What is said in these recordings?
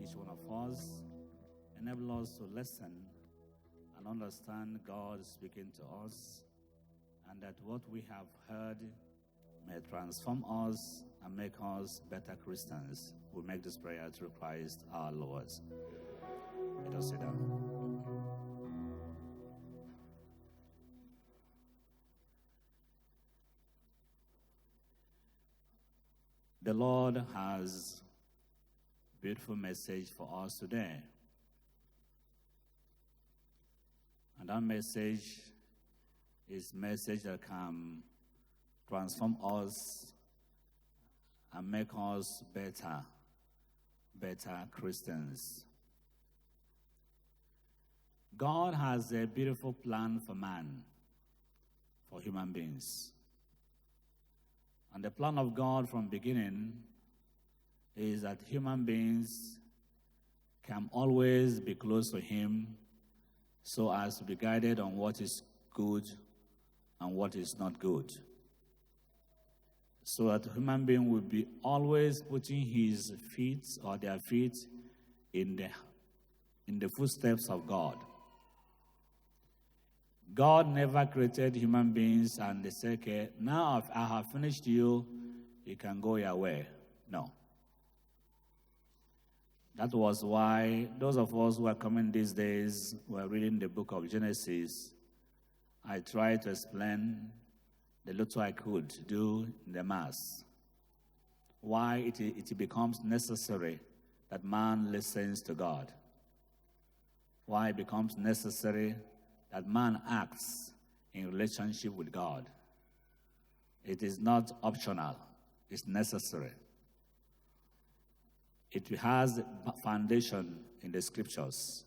each one of us. Enable us to listen and understand God speaking to us, and that what we have heard may transform us and make us better Christians. We make this prayer through Christ our Lord. Let us sit down. The Lord has a beautiful message for us today. And that message is a message that can transform us and make us better Christians. God has a beautiful plan for man, for human beings. And the plan of God from beginning is that human beings can always be close to Him so as to be guided on what is good and what is not good. So that human being will be always putting his feet or their feet in the footsteps of God. God never created human beings and they say, okay, now I have finished you, you can go your way. No. That was why those of us who are coming these days were reading the book of Genesis. I tried to explain the little I could do in the Mass. Why it becomes necessary that man listens to God. Why it becomes necessary that man acts in relationship with God. It is not optional. It's necessary. It has a foundation in the scriptures.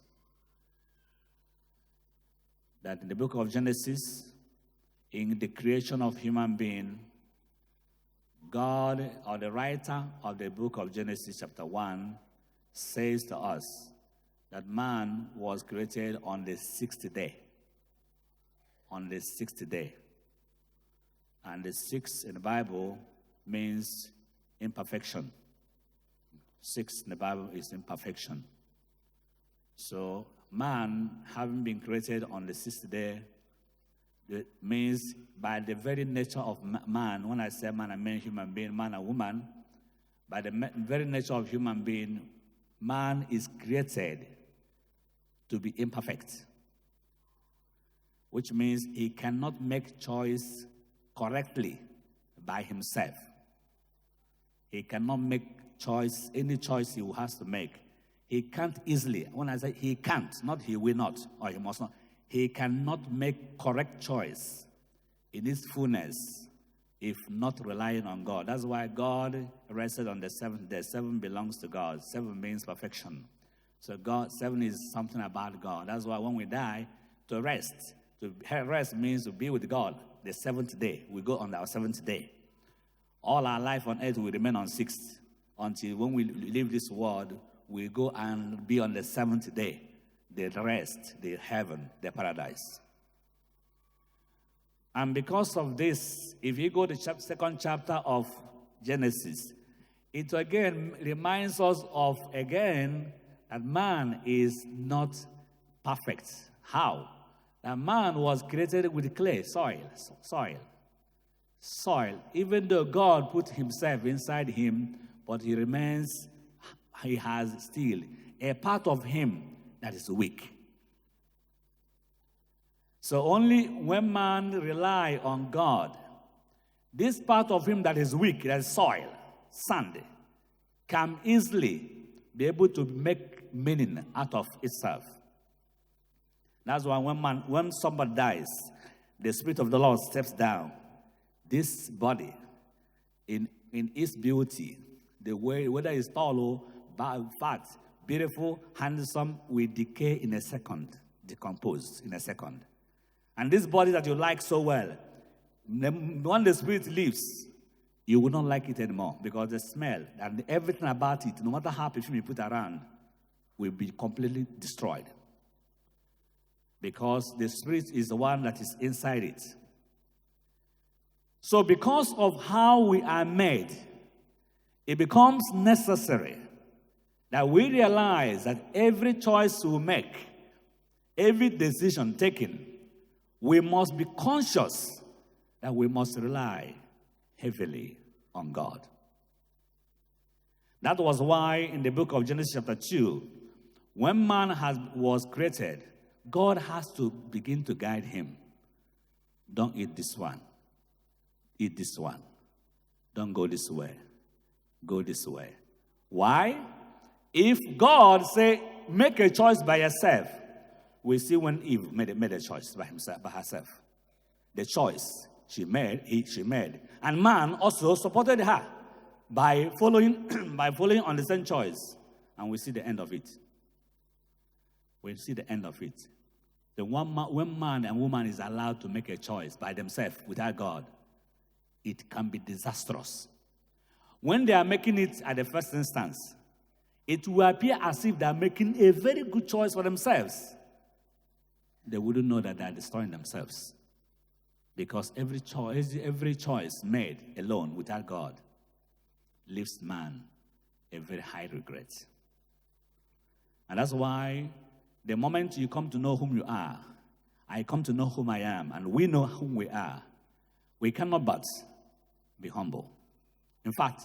That in the book of Genesis, in the creation of human being, God, or the writer of the book of Genesis chapter 1, says to us that man was created on the sixth day. On the sixth day. And the sixth in the Bible means imperfection. Six in the Bible is imperfection. So man, having been created on the sixth day, it means by the very nature of man, when I say man, I mean human being, man and woman, by the very nature of human being, man is created to be imperfect, which means he cannot make choice correctly by himself. He cannot make any choice he has to make. He can't easily. When I say he can't, not he will not, or he must not. He cannot make correct choice in his fullness if not relying on God. That's why God rested on the seventh day. 7 belongs to God. 7 means perfection. So 7 is something about God. That's why when we die, to rest means to be with God. The 7th day, we go on our 7th day. All our life on earth will remain on 6th. Until when we leave this world, we go and be on the 7th day, the rest, the heaven, the paradise. And because of this, if you go to the second chapter of Genesis, it again reminds us of, again, that man is not perfect. How? That man was created with clay, soil. Even though God put himself inside him, but he has still a part of him that is weak. So only when man relies on God, this part of him that is weak, that is soil, sand, can easily be able to make meaning out of itself. That's why when somebody dies, the Spirit of the Lord steps down. This body, in its beauty, the way, whether it's tall or fat, beautiful, handsome, will decay in a second, decompose in a second. And this body that you like so well, when the Spirit leaves, you will not like it anymore because the smell and everything about it, no matter how perfume you put around, will be completely destroyed. Because the Spirit is the one that is inside it. So because of how we are made, it becomes necessary that we realize that every choice we make, every decision taken, we must be conscious that we must rely heavily on God. That was why in the book of Genesis chapter 2, when man was created, God has to begin to guide him. Don't eat this one. Eat this one. Don't go this way. Go this way. Why? If God say, make a choice by yourself, we see when Eve made a choice by herself. The choice she made. And man also supported her by following on the same choice. And we see the end of it. We see the end of it. When man and woman is allowed to make a choice by themselves without God, it can be disastrous. When they are making it at the first instance, it will appear as if they are making a very good choice for themselves. They wouldn't know that they are destroying themselves. Because every choice made alone without God leaves man a very high regret. And that's why the moment you come to know whom you are, I come to know whom I am, and we know whom we are, we cannot but be humble. In fact,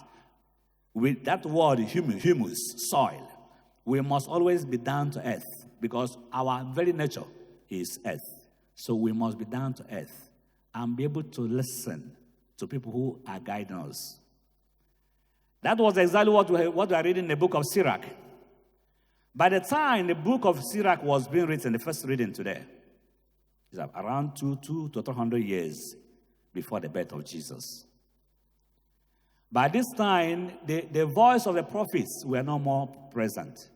with that word, humus, soil, we must always be down to earth because our very nature is earth. So we must be down to earth and be able to listen to people who are guiding us. That was exactly what we are reading in the book of Sirach. By the time the book of Sirach was being written, the first reading today, is around 200 to 300 years before the birth of Jesus. By this time, the voice of the prophets were no more present.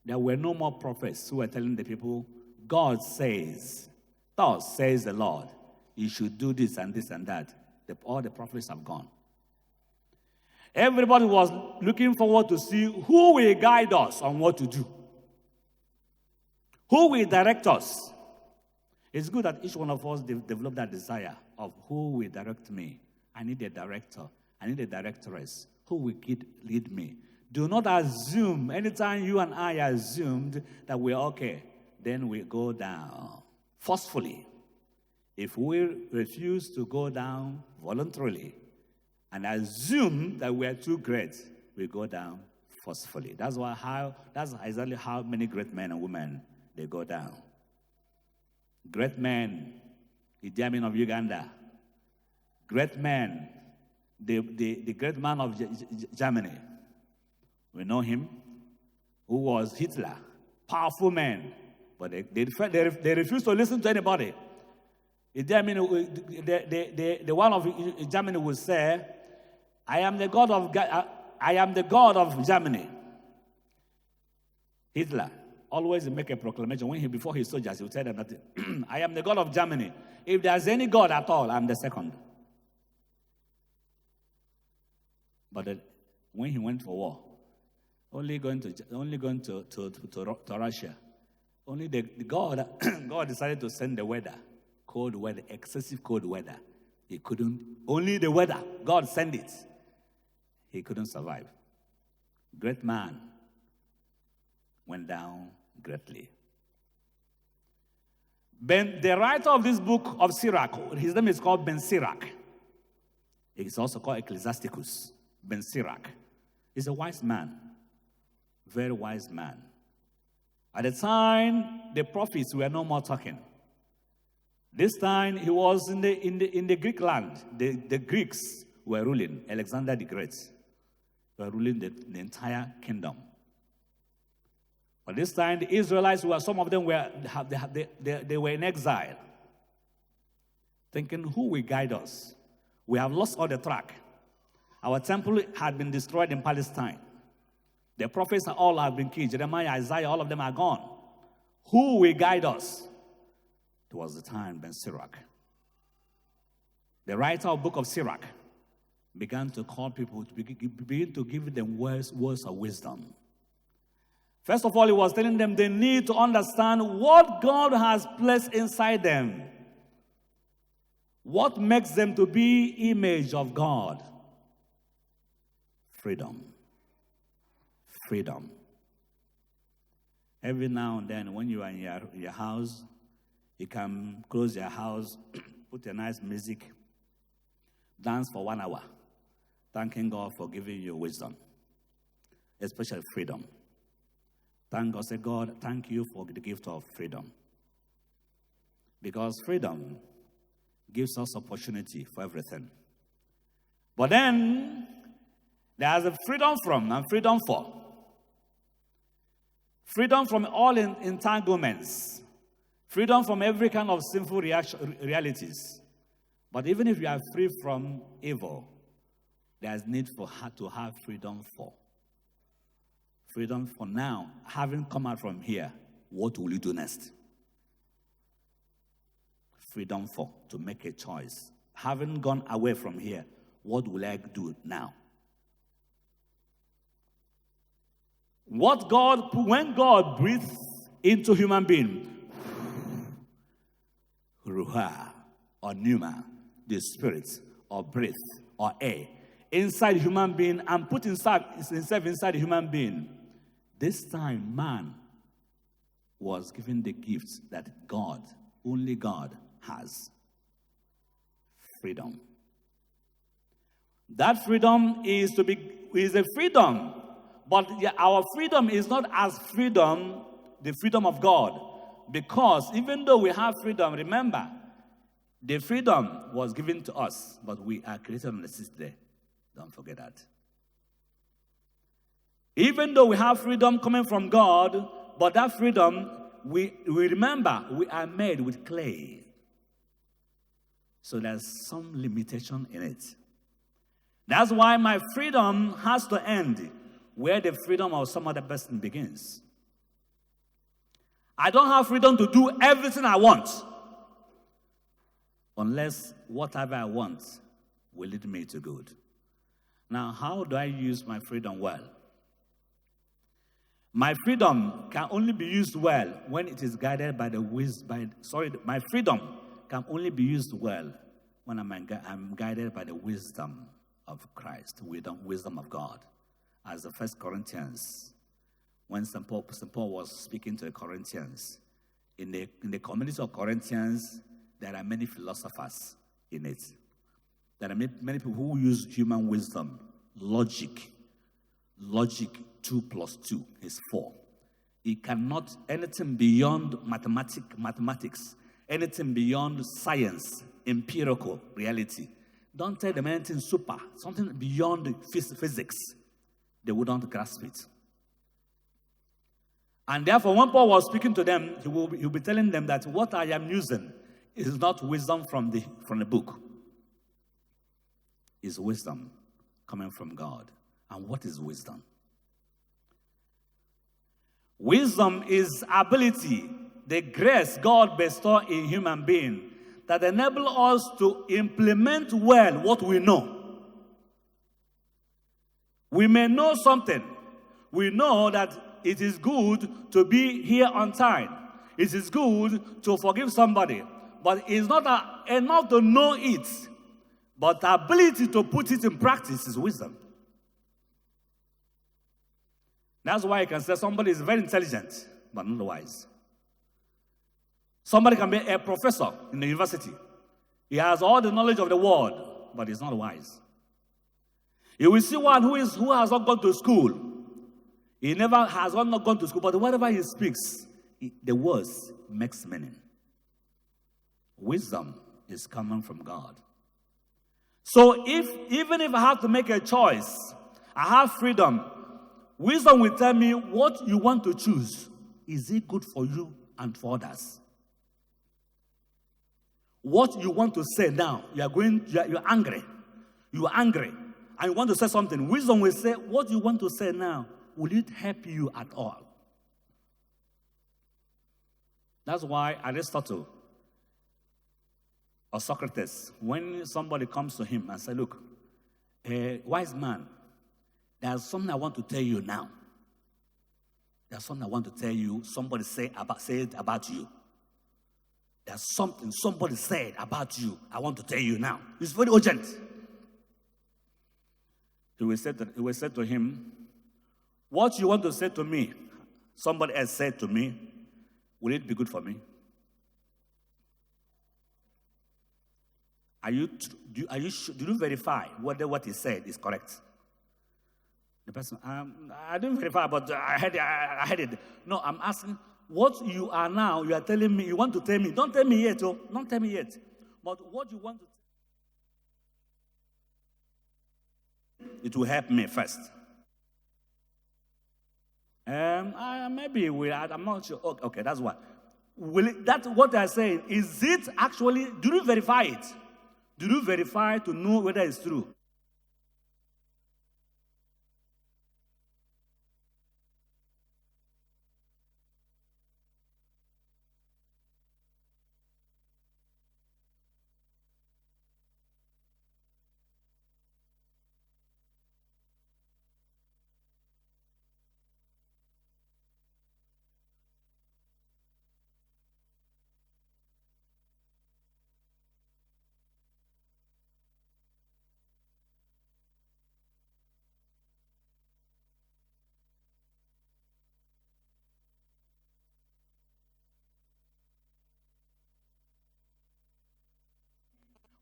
There were no more prophets who were telling the people, God says, thus says the Lord, you should do this and this and that. All the prophets have gone. Everybody was looking forward to see who will guide us on what to do. Who will direct us? It's good that each one of us develop that desire of who will direct me. I need a director. I need a directoress. Who will lead me? Do not assume, anytime you and I assumed that we're okay, then we go down forcefully. If we refuse to go down voluntarily and assume that we're too great, we go down forcefully. That's exactly how many great men and women they go down. Great men, Idi Amin of Uganda. Great men, the great man of Germany. We know him, who was Hitler. Powerful man, but they refused to listen to anybody. Idi Amin, the one of Germany would say, I am the God of Germany. Hitler always make a proclamation before his soldiers. He would tell them that I am the God of Germany. If there's any God at all, I'm the second. But when he went for war, only going to Russia, only God decided to send the weather, cold weather, excessive cold weather. He couldn't. Only the weather. God sent it. He couldn't survive. Great man went down greatly. The writer of this book of Sirach, his name is called Ben Sirach. He's also called Ecclesiasticus. Ben Sirach. He's a wise man. Very wise man. At the time, the prophets were no more talking. This time, he was in the Greek land. The Greeks were ruling. Alexander the Great were ruling the entire kingdom. But this time, the Israelites some of them were in exile, thinking, who will guide us? We have lost all the track. Our temple had been destroyed in Palestine. The prophets all have been killed. Jeremiah, Isaiah, all of them are gone. Who will guide us? It was the time Ben Sirach, the writer of the book of Sirach, began to call people to begin to give them words of wisdom. First of all, he was telling them they need to understand what God has placed inside them. What makes them to be image of God? Freedom. Freedom. Every now and then, when you are in your house, you can close your house, put a nice music, dance for 1 hour, thanking God for giving you wisdom, especially freedom. Thank God, say, God, thank you for the gift of freedom. Because freedom gives us opportunity for everything. But then, there's a freedom from and freedom for. Freedom from all entanglements. Freedom from every kind of sinful realities. But even if you are free from evil, there's need to have freedom for. Freedom for now. Having come out from here, what will you do next? Freedom for, to make a choice. Having gone away from here, what will I do now? When God breathes into human being, ruha or pneuma, the spirit or breath or air, inside human being and put himself inside a human being, this time man was given the gifts that only God has. Freedom. That freedom is a freedom. But our freedom is not as freedom, the freedom of God. Because even though we have freedom, remember, the freedom was given to us, but we are created on the sixth day. Don't forget that. Even though we have freedom coming from God, but that freedom, we remember, we are made with clay. So there's some limitation in it. That's why my freedom has to end where the freedom of some other person begins. I don't have freedom to do everything I want, unless whatever I want will lead me to good. Now, how do I use my freedom well? My freedom can only be used well when it is guided by my freedom can only be used well when I'm guided by the wisdom of Christ, wisdom of God. As the 1 Corinthians, when St. Paul was speaking to the Corinthians, in the community of Corinthians, there are many philosophers in it. There are many people who use human wisdom, logic. Logic, 2 + 2 is 4. It cannot, anything beyond mathematics, anything beyond science, empirical reality. Don't tell them anything super, something beyond physics. They wouldn't grasp it. And therefore, when Paul was speaking to them, he'll be telling them that what I am using is not wisdom from the book. It's wisdom coming from God. And what is wisdom? Wisdom is ability, the grace God bestows in human being that enable us to implement well what we know. We may know something. We know that it is good to be here on time. It is good to forgive somebody. But it's not enough to know it. But the ability to put it in practice is wisdom. That's why you can say somebody is very intelligent, but not wise. Somebody can be a professor in the university. He has all the knowledge of the world, but he's not wise. You will see one who has not gone to school. He never has not gone to school, but whatever he speaks, the words makes meaning. Wisdom is coming from God. So even if I have to make a choice, I have freedom. Wisdom will tell me what you want to choose. Is it good for you and for others? What you want to say now, you're angry. You are angry. And you want to say something. Wisdom will say, what you want to say now, will it help you at all? That's why Aristotle or Socrates, when somebody comes to him and says, look, wise man, there's something I want to tell you now. There's something I want to tell you. Somebody say it about you. There's something somebody said about you. I want to tell you now. It's very urgent. He will say to him, what you want to say to me, somebody else said to me, will it be good for me? Do you verify whether what he said is correct? The person, I didn't verify, but I heard it. No, I'm asking, what you are now, you are telling me, you want to tell me, don't tell me yet, oh, don't tell me yet. But what you want to tell me, it will help me first. Maybe I'm not sure. Okay, that's what. That's what I'm saying. Is it actually, do you verify it? Do you verify to know whether it's true?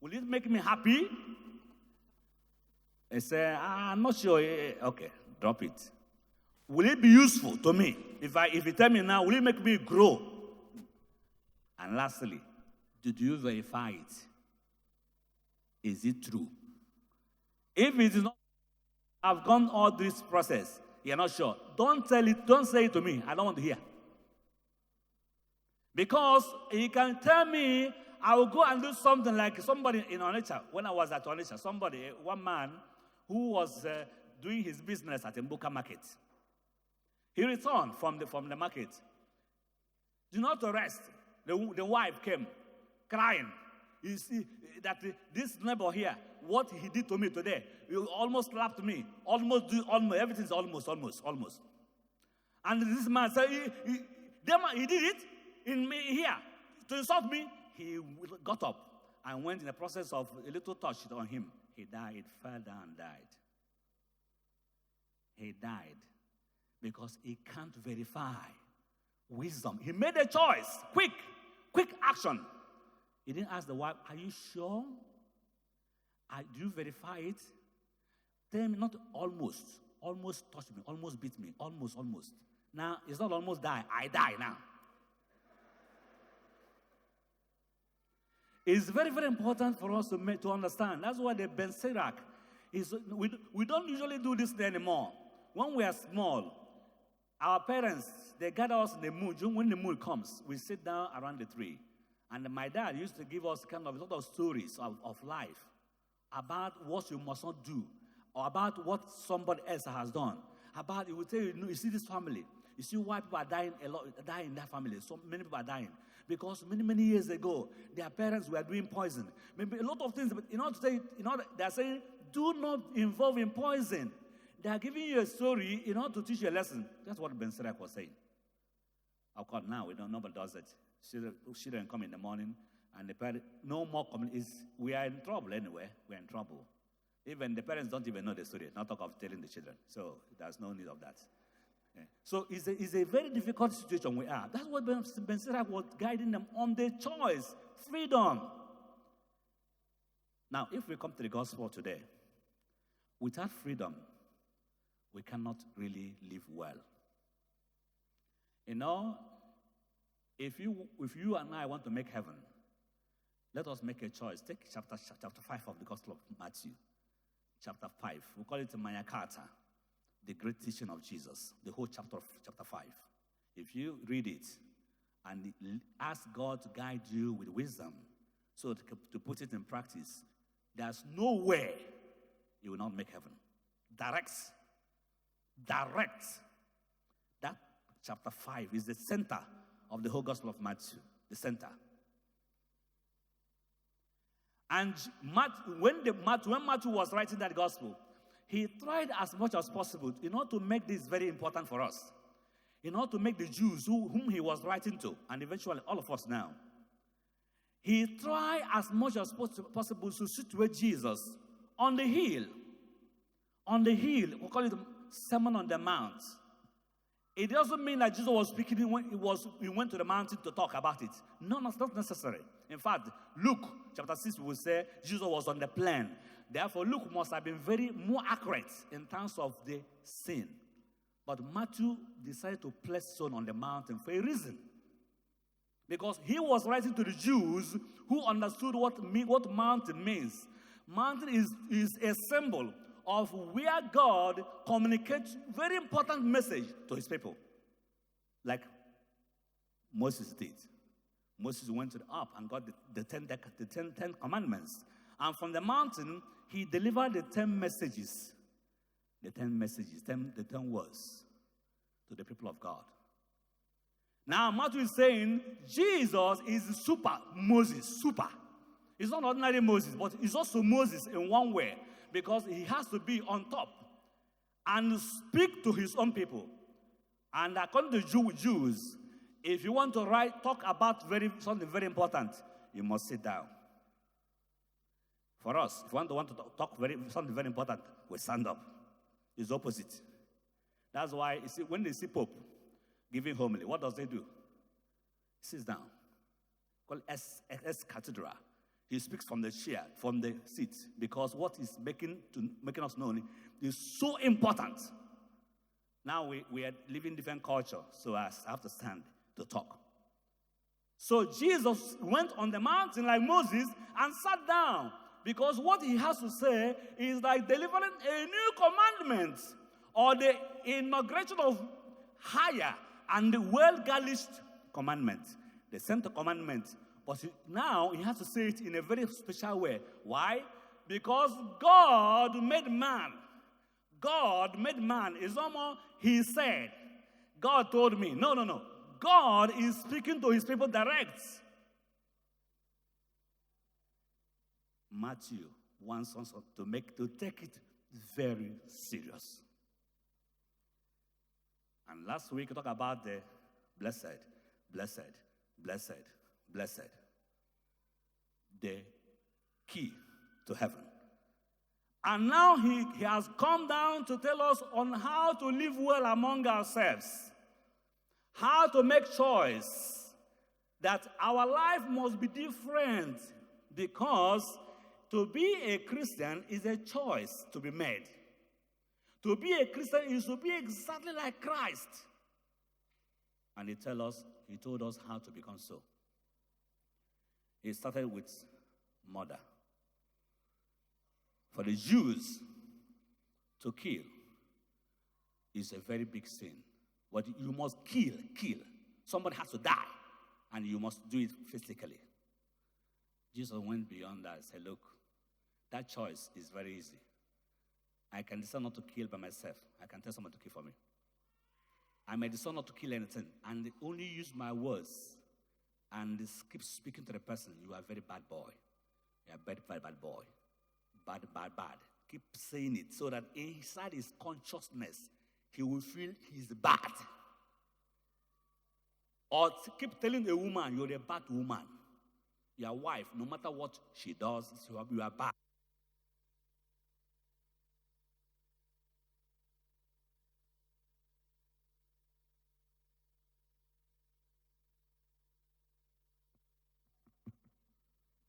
Will it make me happy? I say, I'm not sure. Okay, drop it. Will it be useful to me? If you tell me now, will it make me grow? And lastly, did you verify it? Is it true? If it is not, I've gone all this process, you're not sure. Don't say it to me. I don't want to hear. Because you can tell me, I will go and do something like somebody in Onitsha. When I was at Onitsha, one man who was doing his business at Mbuka market. He returned from the market. Do not rest. The wife came crying. You see that this neighbor here, what he did to me today, he almost slapped me. Almost, everything's almost. And this man said, he did it in me here to insult me. He got up and went in the process of a little touch on him. He died, fell down and died. He died because he can't verify wisdom. He made a choice, quick action. He didn't ask the wife, are you sure? Do you verify it? Tell me, not almost touched me, almost beat me, almost. Now, it's not almost die, I die now. It's very, very important for us to understand. That's why the Ben Sirach is, we don't usually do this anymore. When we are small, our parents, they gather us in the moon. When the moon comes, we sit down around the tree. And my dad used to give us kind of a lot of stories of life about what you must not do, or about what somebody else has done. He would tell you, you see this family. You see why people are dying in that family. So many people are dying. Because many years ago, their parents were doing poison. Maybe a lot of things, but they're saying, do not involve in poison. They are giving you a story in order to teach you a lesson. That's what Ben Sirach was saying. Of course, now nobody does it. Children come in the morning, and the parents, no more we are in trouble anyway. We're in trouble. Even the parents don't even know the story, not talk of telling the children. So there's no need of that. Yeah. So it's a very difficult situation we are. That's what Ben Sirach was guiding them on the choice, freedom. Now, if we come to the gospel today, without freedom, we cannot really live well. If you and I want to make heaven, let us make a choice. Take chapter 5 of the Gospel of Matthew. Chapter 5. We call it Maya Carta, the great teaching of Jesus. The whole chapter of chapter 5. If you read it and ask God to guide you with wisdom, so to put it in practice, there's no way you will not make heaven. Direct. That chapter 5 is the center of the whole Gospel of Matthew. The center. And when Matthew was writing that gospel, he tried as much as possible in order to make this very important for us. In order to make the Jews whom he was writing to, and eventually all of us now, he tried as much as possible to situate Jesus on the hill. On the hill, we call it Sermon on the Mount. It doesn't mean that Jesus was speaking when he went to the mountain to talk about it. No, that's not necessary. In fact, Luke chapter 6 will say Jesus was on the plain. Therefore, Luke must have been more accurate in terms of the scene. But Matthew decided to place Son on the mountain for a reason. Because he was writing to the Jews who understood what mountain means. Mountain is a symbol of where God communicates very important message to his people. Like Moses did. Moses went up and got the 10 commandments. And from the mountain, he delivered the 10 messages. The 10 messages, the 10 words to the people of God. Now, Matthew is saying Jesus is super Moses, super. He's not ordinary Moses, but he's also Moses in one way, because he has to be on top and speak to his own people. And according to Jews, if you want to talk about something very important, you must sit down. For us, if you want to talk something very important, we stand up. It's opposite. That's why you see, when they see Pope giving homily, what does they do? He sits down. Called S Cathedra. He speaks from the chair, from the seat, because what is making us known is so important. Now we are living different culture, so I have to stand to talk. So Jesus went on the mountain like Moses and sat down, because what he has to say is like delivering a new commandment, or the inauguration of higher and well-garnished commandment. The center commandment. But now he has to say it in a very special way. Why? Because God made man. God made man. It's almost he said. God told me. No. God is speaking to his people direct. Matthew wants us to take it very serious. And last week we talked about the blessed. The key to heaven. And now he has come down to tell us on how to live well among ourselves. How to make choice that our life must be different, because to be a Christian is a choice to be made. To be a Christian is to be exactly like Christ. And he told us how to become so. He started with murder. For the Jews, to kill is a very big sin. But you must kill. Somebody has to die, and you must do it physically. Jesus went beyond that and said, look, that choice is very easy. I can decide not to kill by myself. I can tell someone to kill for me. I may decide not to kill anything and only use my words and keep speaking to the person. You are a very bad boy. You are a very bad boy. Bad. Keep saying it so that inside his consciousness, he will feel he's bad. Or keep telling a woman, you're a bad woman. Your wife, no matter what she does, you are bad.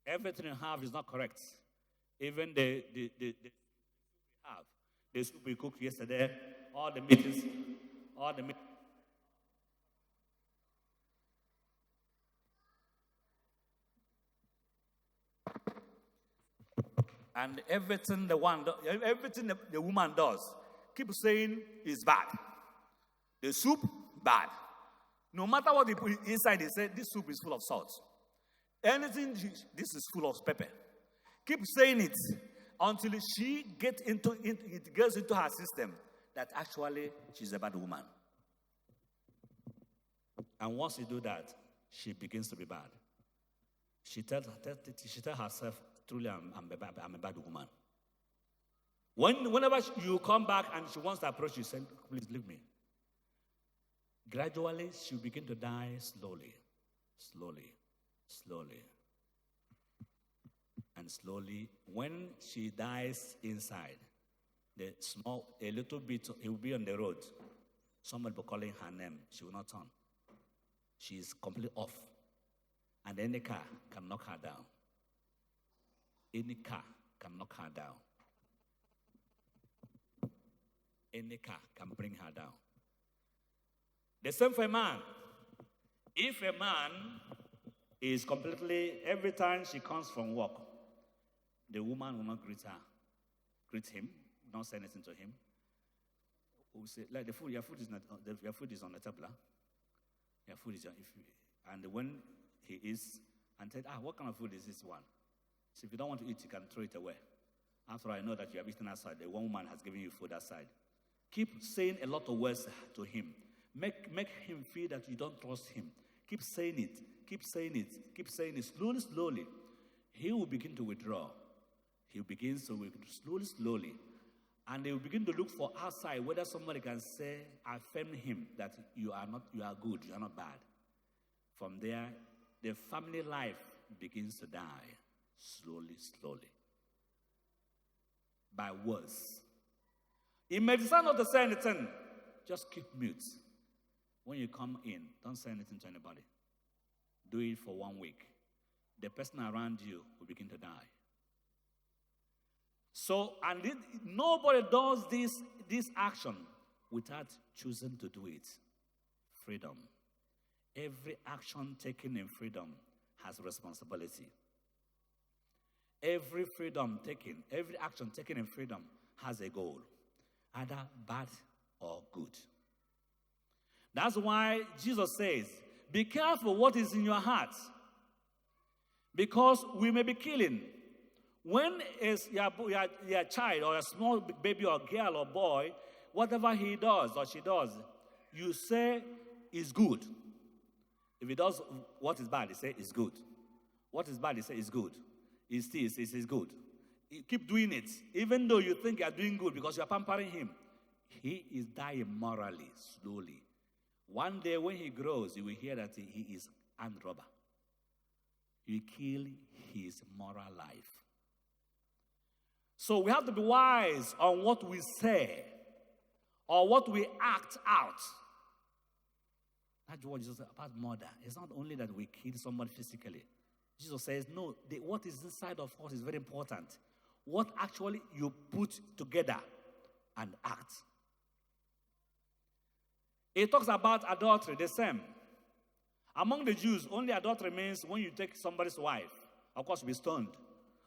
Everything you have is not correct. Even the we have, the soup we cooked yesterday, all the meat. And everything the woman does, keep saying is bad. The soup, bad. No matter what they put inside, they say this soup is full of salt. Anything, this is full of pepper. Keep saying it until it gets into her system that actually she's a bad woman. And once you do that, she begins to be bad. She tells herself, truly, I'm a bad woman. Whenever you come back and she wants to approach you, say, please leave me. Gradually, she'll begin to die slowly. And slowly, when she dies inside, a little bit, it will be on the road. Somebody will calling her name. She will not turn. She is completely off. And any car can knock her down. Any car can knock her down. Any car can bring her down. The same for a man. If a man is completely, every time she comes from work, the woman will not greet him, not say anything to him. We'll say, like your food is on the table. Your food is on, and when he is, and said, what kind of food is this one? So if you don't want to eat, you can throw it away. After I know that you have eaten outside, the one woman has given you food outside. Keep saying a lot of words to him. Make him feel that you don't trust him. Keep saying it. Keep saying it. Keep saying it. Slowly, slowly. He will begin to withdraw. He begins to withdraw slowly, slowly. And they will begin to look for outside whether somebody can say, affirm him that you are good, you are not bad. From there, the family life begins to die. Slowly, slowly. By words. It may decide not to say anything. Just keep mute. When you come in, don't say anything to anybody. Do it for 1 week. The person around you will begin to die. So, nobody does this action without choosing to do it. Freedom. Every action taken in freedom has responsibility. Every action taken in freedom has a goal, either bad or good. That's why Jesus says, be careful what is in your heart, because we may be killing. When is your child or a small baby or girl or boy, whatever he does or she does, you say is good. If he does what is bad, you say is good. What is bad, you say is good. He steals, is good. You keep doing it, even though you think you are doing good because you are pampering him. He is dying morally, slowly. One day when he grows, you will hear that he is armed robber. You kill his moral life. So we have to be wise on what we say or what we act out. That's what Jesus said about murder. It's not only that we kill somebody physically. Jesus says, no, what is inside of us is very important. What actually you put together and act. It talks about adultery, the same. Among the Jews, only adultery means when you take somebody's wife, of course, be stoned.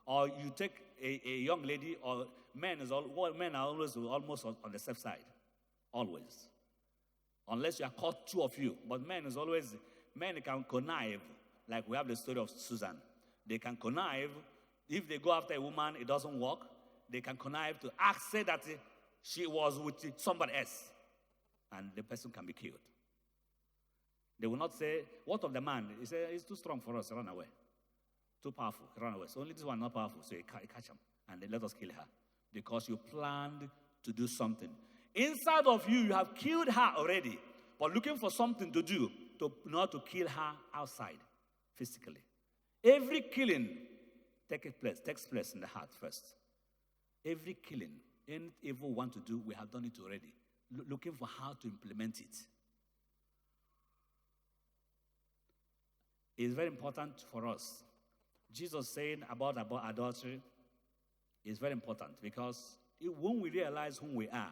Or you take a young lady, or men are always almost on the safe side. Always. Unless you are caught, two of you. But men can connive, like we have the story of Susan. They can connive. If they go after a woman, it doesn't work. They can connive to say that she was with somebody else. And the person can be killed. They will not say, what of the man? He said, he's too strong for us, run away. Too powerful, run away. So only this one not powerful, so you catch him. And then let us kill her. Because you planned to do something. Inside of you, you have killed her already. But looking for something to do, not to kill her outside, physically. Every killing takes place in the heart first. Every killing, any evil want to do, we have done it already. Looking for how to implement it. It's very important for us. Jesus saying about adultery is very important because when we realize who we are,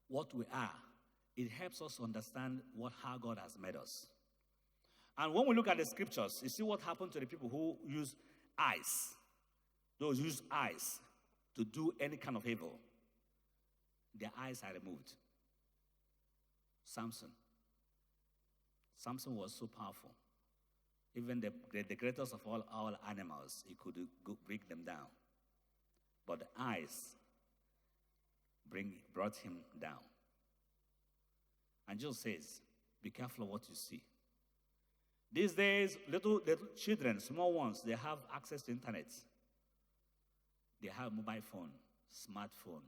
what we are, it helps us understand how God has made us. And when we look at the scriptures, you see what happened to the people who use eyes. Those who use eyes to do any kind of evil. Their eyes are removed. Samson was so powerful. Even the greatest of all animals, he could break them down. But the eyes brought him down. And Jesus says, be careful of what you see. These days, little children, small ones, they have access to internet. They have mobile phone, smartphone.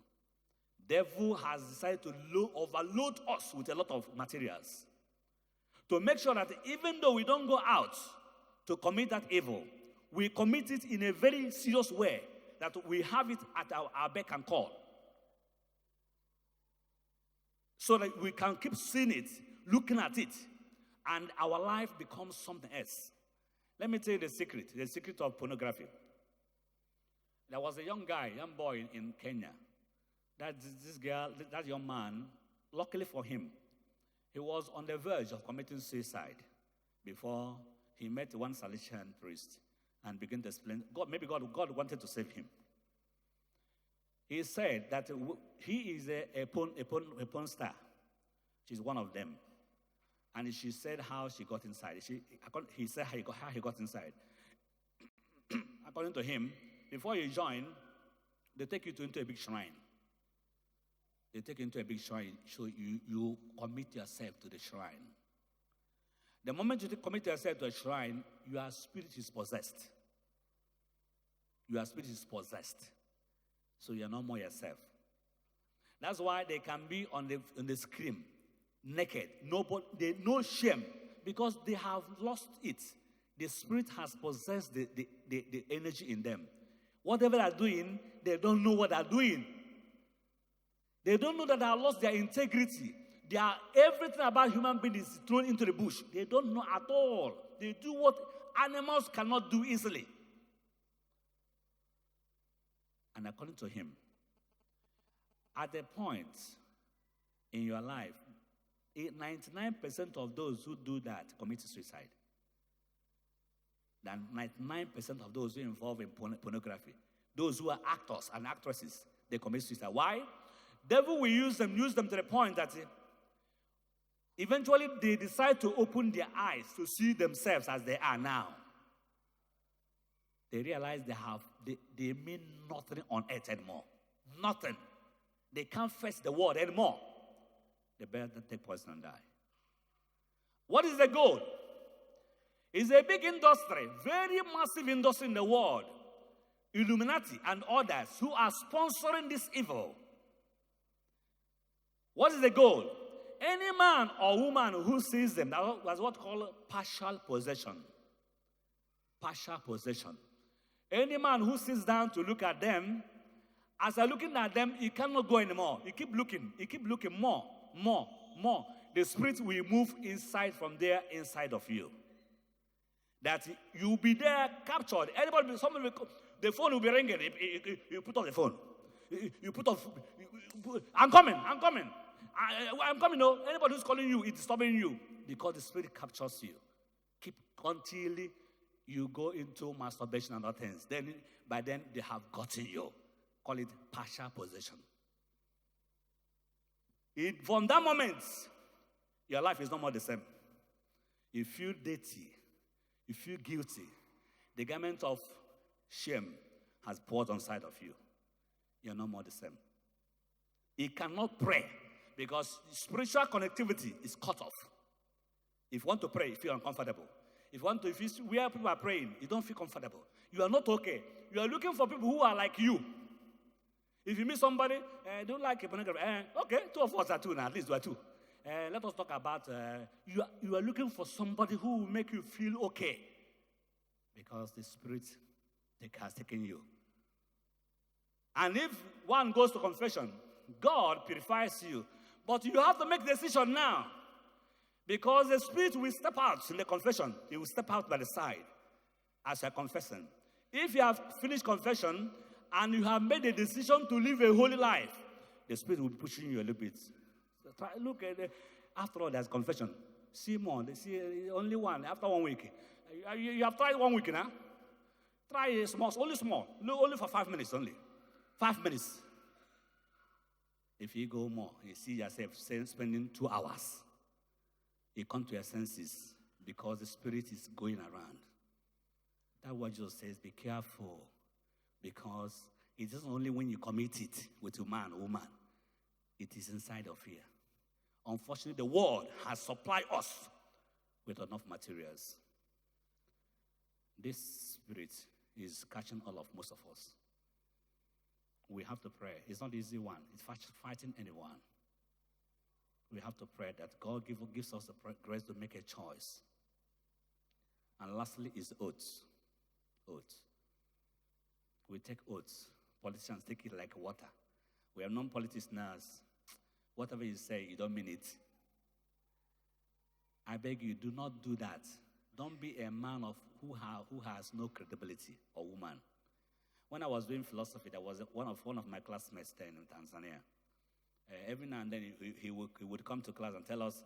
Devil has decided to overload us with a lot of materials to make sure that even though we don't go out to commit that evil, we commit it in a very serious way, that we have it at our beck and call. so that we can keep seeing it, looking at it, and our life becomes something else. Let me tell you the secret of pornography. There was a young boy in Kenya. That young man, luckily for him, he was on the verge of committing suicide before he met one Salesian priest and began to explain. God wanted to save him. He said that he is a porn star. She's one of them. And she said how she got inside. He said how he got inside. According to him, before you join, they take you into a big shrine. They take you into a big shrine, so you commit yourself to the shrine. The moment you commit yourself to a shrine, your spirit is possessed. Your spirit is possessed. So you're no more yourself. That's why they can be on the screen, naked, no shame, because they have lost it. The spirit has possessed the energy in them. Whatever they're doing, they don't know what they're doing. They don't know that they have lost their integrity. Everything about human beings is thrown into the bush. They don't know at all. They do what animals cannot do easily. And according to him, at a point in your life, 99% of those who do that commit suicide. Than 99% of those who involve in pornography, those who are actors and actresses, they commit suicide. Why? Devil will use them to the point that eventually they decide to open their eyes to see themselves as they are now. They realize they mean nothing on earth anymore. Nothing. They can't face the world anymore. They better take poison and die. What is the goal? It's a big industry, very massive industry in the world. Illuminati and others who are sponsoring this evil. What is the goal? Any man or woman who sees them, that's what's called partial possession. Partial possession. Any man who sits down to look at them, as they're looking at them, he cannot go anymore. He keep looking more. The spirit will move inside from there, inside of you. That you'll be there captured. The phone will be ringing. You put off the phone. You put off. I'm coming. No, anybody who's calling you, it's disturbing you because the spirit captures you. Keep until you go into masturbation and other things. Then by then they have gotten you. Call it partial possession. From that moment, your life is no more the same. You feel dirty. You feel guilty. The garment of shame has poured on side of you. You're no more the same. You cannot pray because spiritual connectivity is cut off. If you want to pray, you feel uncomfortable. If you see where people are praying, you don't feel comfortable. You are not okay. You are looking for people who are like you. If you meet somebody, don't like pornography. Okay, two of us are two now. At least we are two. Let us talk about, you are looking for somebody who will make you feel okay. Because the Spirit has taken you. And if one goes to confession, God purifies you. But you have to make the decision now. Because the Spirit will step out in the confession. He will step out by the side as you're confessing. If you have finished confession and you have made a decision to live a holy life, the Spirit will be pushing you a little bit. Look at it. After all, there's confession. See more. See only one after 1 week. You have tried 1 week now. Try small, only for 5 minutes only. 5 minutes. If you go more, you see yourself spending 2 hours. You come to your senses because the Spirit is going around. That's what Jesus says, be careful. Because it isn't only when you commit it with a man or woman. It is inside of here. Unfortunately, the world has supplied us with enough materials. This spirit is catching all of most of us. We have to pray. It's not an easy one. It's fighting anyone. We have to pray that God gives us the grace to make a choice. And lastly is oaths. Oaths. We take oaths. Politicians take it like water. We have non-politicians. whatever you say, you don't mean it. I beg you, do not do that. Don't be a man who has no credibility, or woman. When I was doing philosophy, there was one of my classmates there in Tanzania. Every now and then he would come to class and tell us,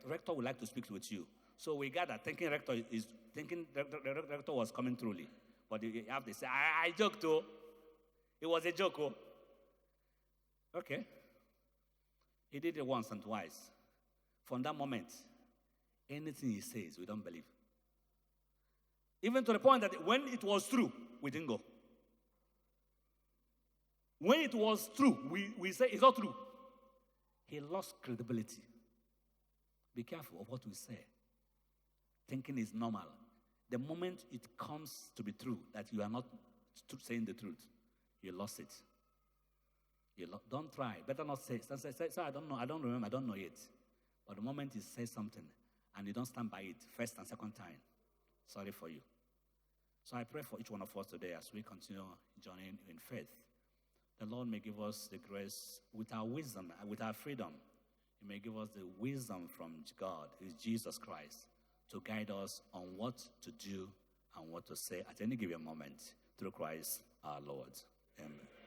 rector would like to speak with you. So we gathered, thinking rector was coming truly. But you have to say, I joked too. It was a joke. Oh. Okay. He did it once and twice. From that moment, anything he says, we don't believe. Even to the point that when it was true, we didn't go. When it was true, we say it's not true. He lost credibility. Be careful of what we say. Thinking is normal. The moment it comes to be true, that you are not saying the truth, you lost it. Don't try. Better not say, I don't know, I don't remember, I don't know yet. But the moment you say something and you don't stand by it, first and second time, sorry for you. So I pray for each one of us today as we continue journeying in faith. The Lord may give us the grace with our wisdom, with our freedom. He may give us the wisdom from God, who is Jesus Christ, to guide us on what to do and what to say at any given moment through Christ our Lord. Amen.